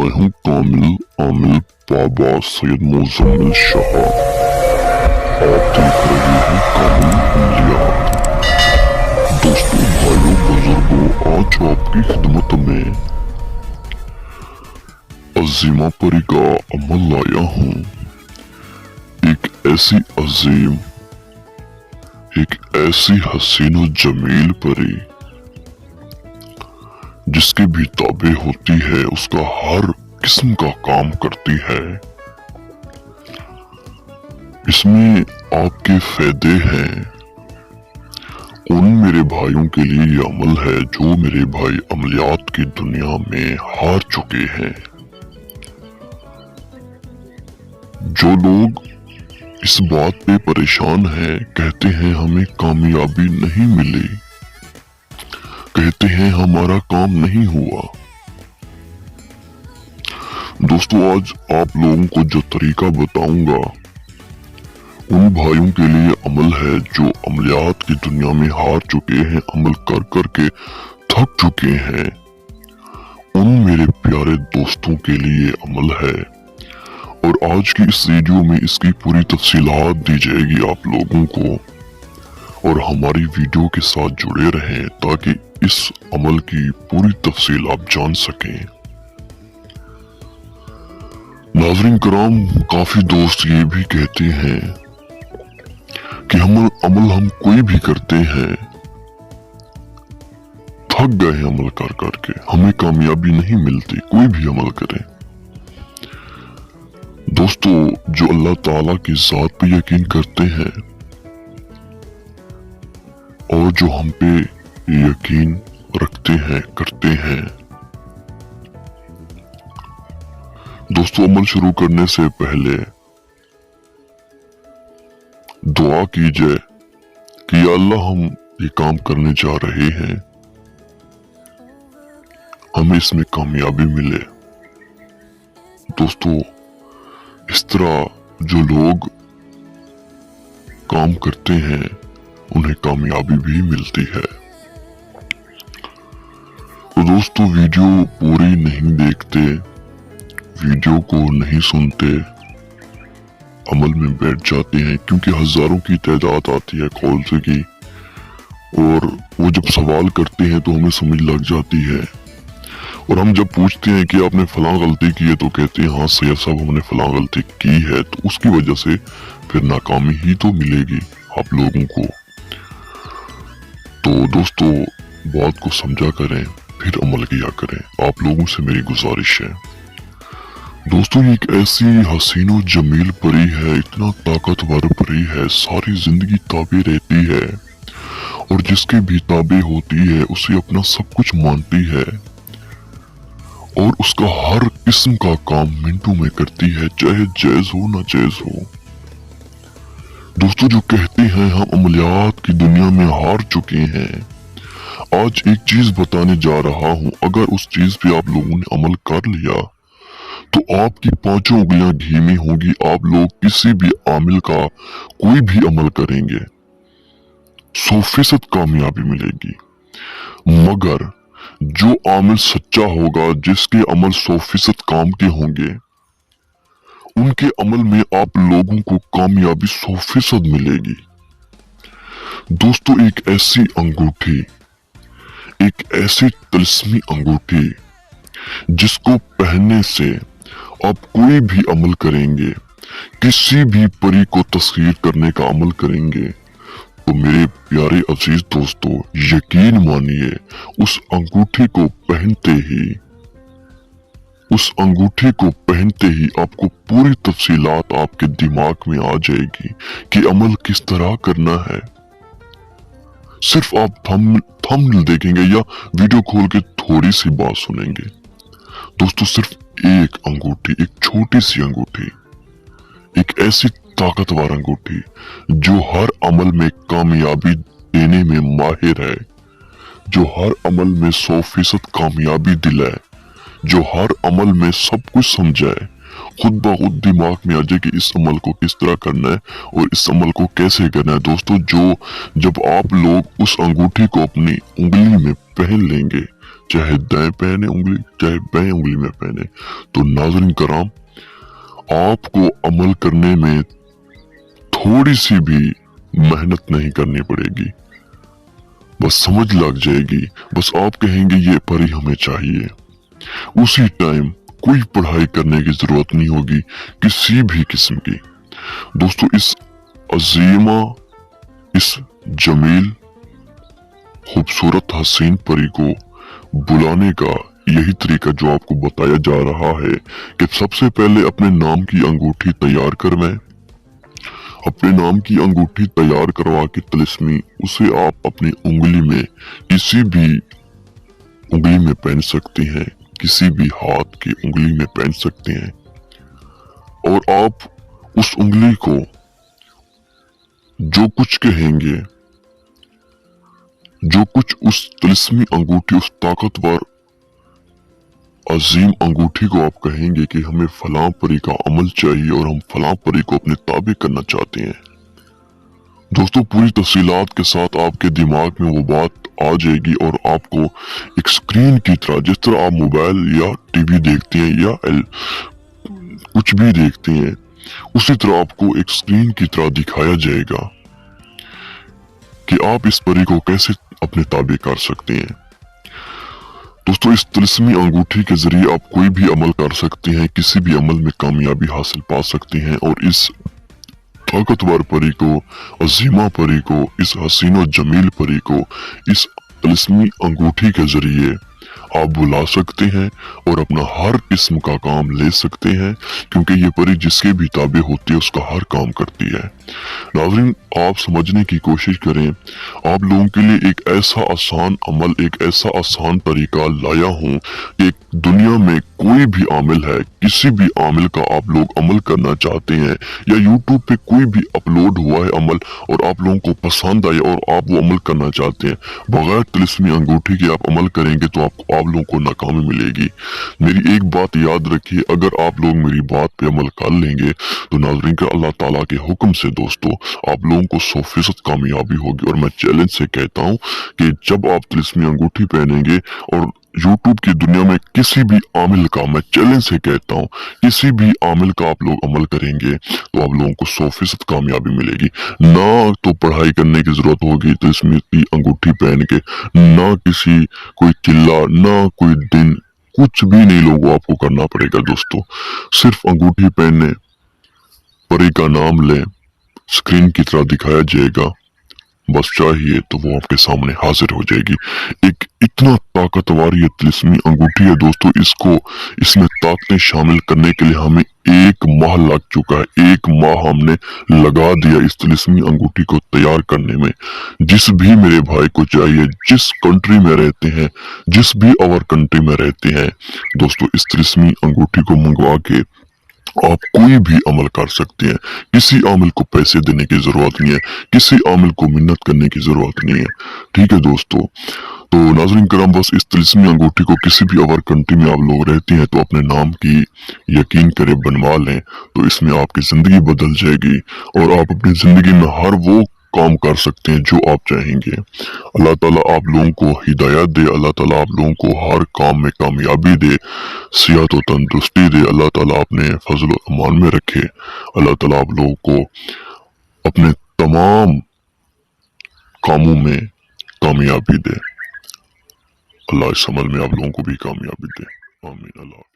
मैं हूँ कामिल आमिल बाबा सैयद मुजम्मिल शाह। आप देख रहे हैं कामिल अमलियात। दोस्तों, भाइयों, बुजुर्गों, आज आपकी खिदमत में अजीमा परी का अमल लाया हूँ। एक ऐसी अजीम, एक ऐसी हसीन और जमील परी जिसकी भी ताबे होती है, उसका हर किस्म का काम करती है। इसमें आपके फायदे हैं। उन मेरे भाइयों के लिए ये अमल है जो मेरे भाई अमलियात की दुनिया में हार चुके हैं। जो लोग इस बात पे परेशान हैं, कहते हैं हमें कामयाबी नहीं मिली, कहते हैं हमारा काम नहीं हुआ। दोस्तों, आज आप लोगों को जो तरीका बताऊंगा, उन भाइयों के लिए अमल है जो अमलियात की दुनिया में हार चुके हैं, अमल कर कर के थक चुके हैं। उन मेरे प्यारे दोस्तों के लिए अमल है और आज की इस वीडियो में इसकी पूरी तफसीलात दी जाएगी आप लोगों को। और हमारी वीडियो के साथ जुड़े रहें ताकि इस अमल की पूरी तफसील आप जान सकें। नाज़रीन कराम, काफी दोस्त ये भी कहते हैं कि अमल हम कोई भी करते हैं, थक गए हैं अमल कर करके, हमें कामयाबी नहीं मिलती, कोई भी अमल करें। दोस्तों, जो अल्लाह ताला की जात पे यकीन करते हैं और जो हम पे यकीन रखते हैं, करते हैं, दोस्तों, अमल शुरू करने से पहले दुआ कीजिए कि या अल्लाह, हम ये काम करने जा रहे हैं, हमें इसमें कामयाबी मिले। दोस्तों, इस तरह जो लोग काम करते हैं उन्हें कामयाबी भी मिलती है। तो दोस्तों, वीडियो पूरी नहीं देखते, वीडियो को नहीं सुनते, अमल में बैठ जाते हैं, क्योंकि हजारों की तादाद आती है कॉल से की, और वो जब सवाल करते हैं तो हमें समझ लग जाती है। और हम जब पूछते हैं कि आपने फलां गलती की है तो कहते हैं हाँ सैयद साहब, हमने फलां गलती की है, तो उसकी वजह से फिर नाकामी ही तो मिलेगी आप लोगों को। तो दोस्तों, बात को समझा करें, फिर अमल किया करें, आप लोगों से मेरी गुजारिश है। दोस्तों, ये एक ऐसी हसीन और जमील परी है, इतना ताकतवर परी है, सारी जिंदगी ताबे रहती है और जिसके भी ताबे होती है उसे अपना सब कुछ मानती है और उसका हर किस्म का काम मिनटों में करती है, चाहे जायज हो ना जायज हो। दोस्तों, जो कहते हैं हम अमलियात की दुनिया में हार चुके हैं, आज एक चीज बताने जा रहा हूं। अगर उस चीज पे आप लोगों ने अमल कर लिया तो आपकी पांचों उंगलियां घी में होंगी। आप लोग किसी भी आमिल का कोई भी अमल करेंगे 100% कामयाबी मिलेगी। मगर जो आमिल सच्चा होगा, जिसके अमल 100% काम के होंगे, उनके अमल में आप लोगों को कामयाबी 100% मिलेगी। दोस्तों, एक ऐसी अंगूठी, एक ऐसी तिलस्मी अंगूठी जिसको पहनने से आप कोई भी अमल करेंगे, किसी भी परी को तस्खीर करने का अमल करेंगे, तो मेरे प्यारे अजीज दोस्तों, यकीन मानिए उस अंगूठी को पहनते ही आपको पूरी तफसीलात आपके दिमाग में आ जाएगी कि अमल किस तरह करना है। सिर्फ आप थंबनेल देखेंगे या वीडियो खोल के थोड़ी सी बात सुनेंगे। दोस्तों, सिर्फ एक अंगूठी, एक छोटी सी अंगूठी, एक ऐसी ताकतवर अंगूठी जो हर अमल में कामयाबी देने में माहिर है, जो हर अमल में 100% कामयाबी दिलाए, जो हर अमल में सब कुछ समझाए, खुद ब खुद दिमाग में आ जाए कि इस अमल को किस तरह करना है और इस अमल को कैसे करना है। दोस्तों, जब आप लोग उस अंगूठी को अपनी उंगली में पहन लेंगे, चाहे दाएं पहने उंगली चाहे बाएं उंगली में पहने। तो नाज़रीन कराम, आपको अमल करने में थोड़ी सी भी मेहनत नहीं करनी पड़ेगी, बस समझ लग जाएगी। बस आप कहेंगे ये परी हमें चाहिए, उसी टाइम कोई पढ़ाई करने की जरूरत नहीं होगी किसी भी किस्म की। दोस्तों, इस अजीमा, इस जमील, खूबसूरत हसीन परी को बुलाने का यही तरीका जो आपको बताया जा रहा है कि सबसे पहले अपने नाम की अंगूठी तैयार करवाएं। अपने नाम की अंगूठी तैयार करवा के तिलिस्मी उसे आप अपनी उंगली में, किसी भी उंगली में पहन सकते हैं, किसी भी हाथ की उंगली में पहन सकते हैं। और आप उस उंगली को जो कुछ कहेंगे, जो कुछ उस तिलिस्मी अंगूठी, उस ताकतवर अजीम अंगूठी को आप कहेंगे कि हमें फलां परी का अमल चाहिए और हम फलां परी को अपने ताबे करना चाहते हैं। दोस्तों, पूरी तफसीलात के साथ आपके दिमाग में वो बात आ जाएगी और आपको एक स्क्रीन की तरह, जिस तरह आप मोबाइल या टीवी देखते हैं या कुछ भी देखते हैं, उसी तरह आपको एक स्क्रीन की तरह दिखाया जाएगा कि आप इस परी को कैसे अपने ताबे कर सकते हैं। दोस्तों, इस तिलिस्मी अंगूठी के जरिए आप कोई भी अमल कर सकते हैं, किसी भी अमल में कामयाबी हासिल पा सकते हैं। और इस ताकतवर परी को, अजीमा परी को, इस हसीन और जमील परी को इस तिलिस्मी अंगूठी के जरिए आप बुला सकते हैं और अपना हर किस्म का काम ले सकते हैं, क्योंकि ये परी जिसके भी ताबे होती है उसका हर काम करती है। नाज़रीन, आप समझने की कोशिश करें। आप लोगों के लिए एक ऐसा आसान अमल, एक ऐसा आसान तरीका लाया हूं कि दुनिया में कोई भी आमिल है, किसी भी आमिल का आप लोग अमल करना चाहते हैं या यूट्यूब पे कोई भी अपलोड हुआ है अमल और आप लोगों को पसंद आया और आप वो अमल करना चाहते हैं, बगैर तिलिस्मी अंगूठी के आप अमल करेंगे तो आप लोगों को नाकामी मिलेगी। मेरी एक बात याद रखिए, अगर आप लोग मेरी बात पे अमल कर लेंगे तो नाज़रीन का अल्लाह ताला के हुक्म से दोस्तों आप लोगों को 100% कामयाबी होगी। और मैं चैलेंज से कहता हूं कि जब आप तिलिस्मी अंगूठी पहनेंगे और यूट्यूब की दुनिया में किसी भी आमिल का, मैं चैलेंज से कहता हूं, किसी भी आमिल का आप लोग अमल करेंगे तो आप लोगों को 100% कामयाबी मिलेगी। ना तो पढ़ाई करने की जरूरत होगी तिलिस्मी की अंगूठी पहन के, ना किसी कोई चिल्ला, ना कोई दिन, कुछ भी नहीं लोगों आपको करना पड़ेगा। दोस्तों, सिर्फ अंगूठी पहनने, परी का नाम लें, स्क्रीन की तरह दिखाया जाएगा, बस चाहिए तो वो आपके सामने हाजिर हो जाएगी। एक इतना ताकतवर ये तिलिस्मी अंगूठी है दोस्तों, इसमें ताकतें शामिल करने के लिए हमें 1 माह लग चुका है। 1 माह हमने लगा दिया इस तिलिस्मी अंगूठी को तैयार करने में। जिस भी मेरे भाई को चाहिए, जिस कंट्री में रहते हैं, जिस भी और कंट्री में रहते हैं दोस्तों, इस तिलिस्मी अंगूठी को मंगवा के आप कोई भी अमल कर सकते हैं। किसी आमिल को पैसे देने की जरूरत नहीं है, किसी आमिल को मिन्नत करने की जरूरत नहीं है। ठीक है दोस्तों, तो नाज़रीन करम, बस इस तिलिस्मी अंगूठी को किसी भी अवर कंट्री में आप लोग रहते हैं तो अपने नाम की यकीन करें बनवा लें, तो इसमें आपकी जिंदगी बदल जाएगी और आप अपनी जिंदगी में हर वो काम कर सकते हैं जो आप चाहेंगे। अल्लाह ताला आप लोगों को हिदायत दे, अल्लाह ताला आप लोगों को हर काम में कामयाबी दे, सेहत और तंदुरुस्ती दे, अल्लाह ताला अपने फजल और अमान में रखे। अल्लाह ताला आप लोगों को अपने तमाम कामों में कामयाबी दे। अल्लाह इस अमल में आप लोगों को भी कामयाबी दे। आमीन। अल्लाह।